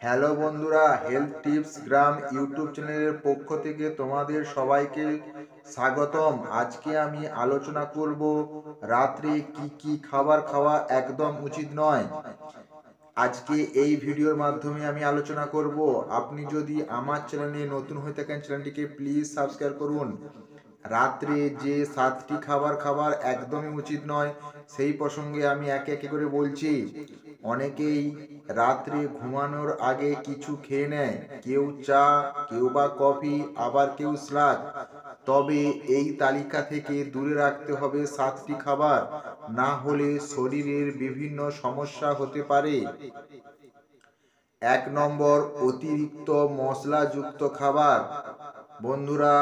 Hello বন্ধুরা, health tips গ্রাম YouTube চ্যানেলের পক্ষ থেকে তোমাদের সবাইকে স্বাগতম। আজকে আমি আলোচনা করব রাত্রে কি কি খাবার খাওয়া একদম উচিত নয়। আজকে এই ভিডিওর মাধ্যমে আমি আলোচনা করব। আপনি যদি আমার চ্যানেলে নতুন হয়ে থাকেন, চ্যানেলটিকে প্লিজ সাবস্ক্রাইব করুন। রাত্রে যে 7টি খাবার একদমই উচিত নয়, সেই প্রসঙ্গে আমি একে একে করে বলছি। অনেকেই রাত্রে ঘুমানোর আগে কিছু খেয়ে নেয়, কেউ চা, কেউ বা কফি, আবার কেউ স্লাদ। তবে এই তালিকা থেকে দূরে রাখতে হবে 7টি খাবার, না হলে শরীরের বিভিন্ন সমস্যা হতে পারে। 1 নম্বর, অতিরিক্ত মশলাযুক্ত খাবার। বন্ধুরা,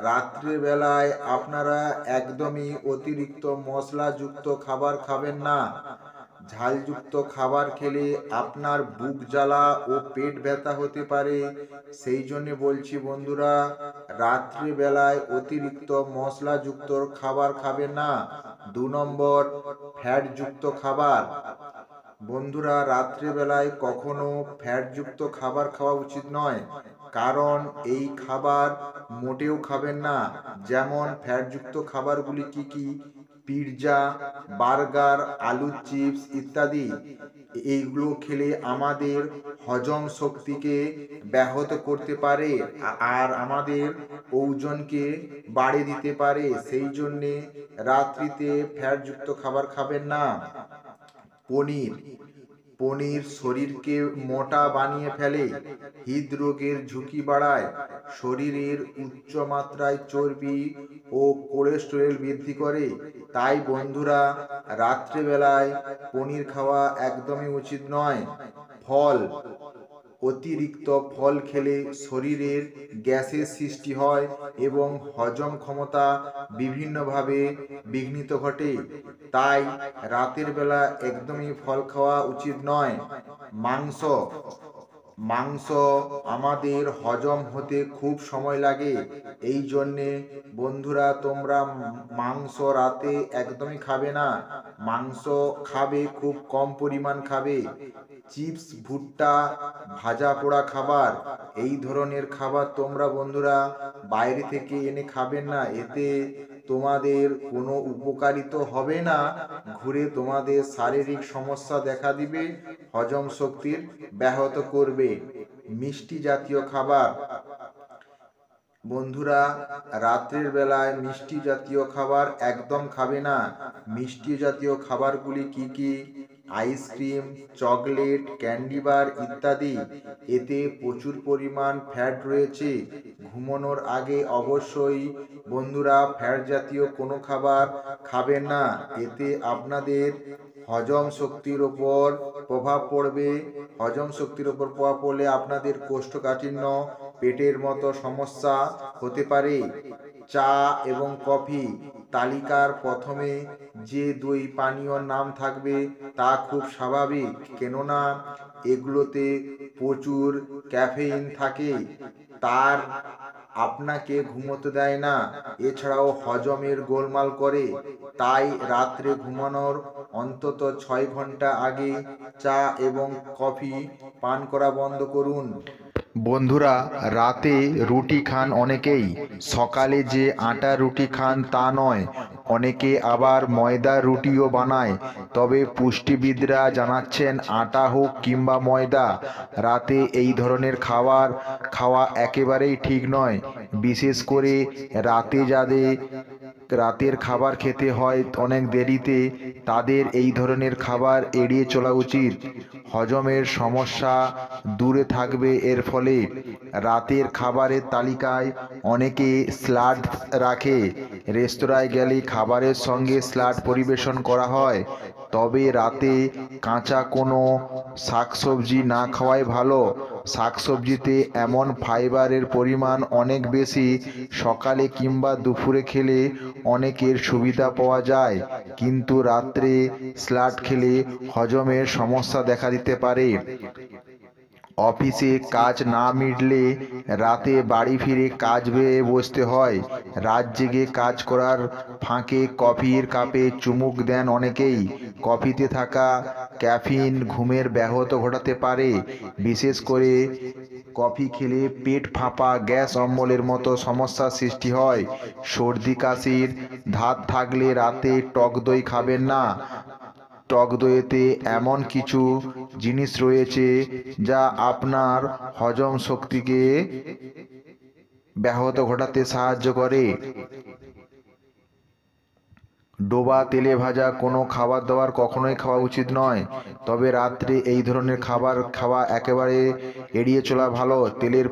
রাত্রের বেলায় আপনারা একদমই অতিরিক্ত মশলাযুক্ত খাবার খাবেন না। ঝালযুক্ত খাবার খেলে আপনার বুক জ্বালা ও পেট ব্যথা হতে পারে। সেই জন্য বলছি বন্ধুরা, রাত্রি বেলায় অতিরিক্ত মশলাযুক্ত খাবার খাবেন না। 2 নম্বর, ফ্যাটযুক্ত খাবার। বন্ধুরা, রাত্রিবেলায় কখনো ফ্যাটযুক্ত খাবার খাওয়া উচিত নয়, কারণ এই খাবার মোটেও খাবেন না। যেমন ফ্যাটযুক্ত খাবারগুলি কি কি: পিৎজা, বার্গার, আলুর চিপস ইত্যাদি। এইগুলো খেলে আমাদের হজম শক্তিকে ব্যাহত করতে পারে আর আমাদের ওজনকে বাড়িয়ে দিতে পারে। সেই জন্যে রাত্রিতে ফ্যাটযুক্ত খাবার খাবেন না। পনির। পনির শরীরকে মোটা বানিয়ে ফেলে, হৃদরোগের ঝুঁকি বাড়ায়, শরীরের উচ্চ মাত্রায় চর্বি ও কোলেস্টেরল বৃদ্ধি করে। তাই বন্ধুরা, রাত্রেবেলায় পনির খাওয়া একদমই উচিত নয়। ফল। অতিরিক্ত ফল খেলে শরীরের গ্যাসের সৃষ্টি হয় এবং হজম ক্ষমতা বিভিন্নভাবে বিঘ্নিত ঘটে। তাই রাতের বেলা একদমই ফল খাওয়া উচিত নয়। মাংস। মাংস আমাদের হজম হতে খুব সময় লাগে। এই জন্যে বন্ধুরা, তোমরা মাংস রাতে একদমই খাবে না। মাংস খাবে খুব কম পরিমাণ খাবে। চিপস, ভুট্টা, ভাজা পোড়া খাবার, এই ধরনের খাবার তোমরা বন্ধুরা বাইরে থেকে এনে খাবেন না। এতে তোমাদের কোনো উপকারিত হবে না, ঘুরে তোমাদের শারীরিক সমস্যা দেখা দিবে, হজম শক্তির ব্যাহত করবে। মিষ্টি জাতীয় খাবার। বন্ধুরা, রাত্রের বেলায় মিষ্টি জাতীয় খাবার একদম খাবে না। মিষ্টি জাতীয় খাবারগুলি কি কি: আইসক্রিম, চকলেট, ক্যান্ডি বার ইত্যাদি। এতে প্রচুর পরিমাণ ফ্যাট রয়েছে। ঘুমানোর আগে অবশ্যই বন্ধুরা ফ্যাট জাতীয় কোনো খাবার খাবেন না। এতে আপনাদের হজম শক্তির ওপর প্রভাব পড়বে। হজম শক্তির ওপর প্রভাব পড়লে আপনাদের কোষ্ঠকাঠিন্য, পেটের মতো সমস্যা হতে পারে। চা এবং কফি। তালিকার প্রথমে যে দুই পানীয়র নাম থাকবে তা খুব স্বাভাবিক, কেননা এগুলোতে প্রচুর ক্যাফেইন থাকে, তার আপনাকে ঘুমোতে দেয় না, এছাড়াও হজমের গোলমাল করে। তাই রাত্রে ঘুমানোর অন্তত 6 ঘন্টা আগে চা এবং কফি পান করা বন্ধ করুন। বন্ধুরা, রাতে রুটি খান অনেকেই, সকালে যে আটার রুটি খান তা নয়, অনেকে আবার ময়দার রুটিও বানায়। তবে পুষ্টিবিদরা জানাচ্ছেন, আটা হোক কিংবা ময়দা, রাতে এই ধরনের খাবার খাওয়া একেবারেই ঠিক নয়। বিশেষ করে রাতে যাদের রাতের খাবার খেতে হয় অনেক দেরিতে, তাদের এই ধরনের খাবার এড়িয়ে চলা উচিত। হজমের সমস্যা দূরে থাকবে এর ফলে। রাতের খাবারের তালিকায় অনেকে স্যালাড রাখে। রেস্তোরাঁয় গেলে খাবারের সঙ্গে স্যালাড পরিবেশন করা হয়, তবে রাতে কাঁচা কোনো শাকসবজি না খাওয়াই ভালো। শাকসবজিতে এমন ফাইবারের পরিমাণ অনেক বেশি, সকালে কিংবা দুপুরে খেলে অনেকের সুবিধা পাওয়া যায়, কিন্তু রাত্রে স্যালাড খেলে হজমের সমস্যা দেখা দিতে পারে। অফিসে কাজ না মিটলে রাতে বাড়ি ফিরে কাজ বেয়ে বসতে হয়। রাত জেগে কাজ করার ফাঁকে কফির কাপে চুমুক দেন অনেকেই। কফিতে থাকা ক্যাফিন ঘুমের ব্যাহত ঘটাতে পারে। বিশেষ করে কফি খেলে পেট ফাঁপা, গ্যাস অম্বলের মতো সমস্যার সৃষ্টি হয়। সর্দি কাশির ধাত থাকলে রাতে টক দই খাবেন না। টক দইতে এমন কিছু জিনিস রয়েছে যা আপনার হজম শক্তিকে ব্যাহত ঘটাতে সাহায্য করে। ডোবা তেলে ভাজা কোনো খাবার দাবার কখনোই খাওয়া উচিত নয়। তবে রাত্রে এই ধরনের খাবার খাওয়া একেবারে এড়িয়ে চলা ভালো। তেলের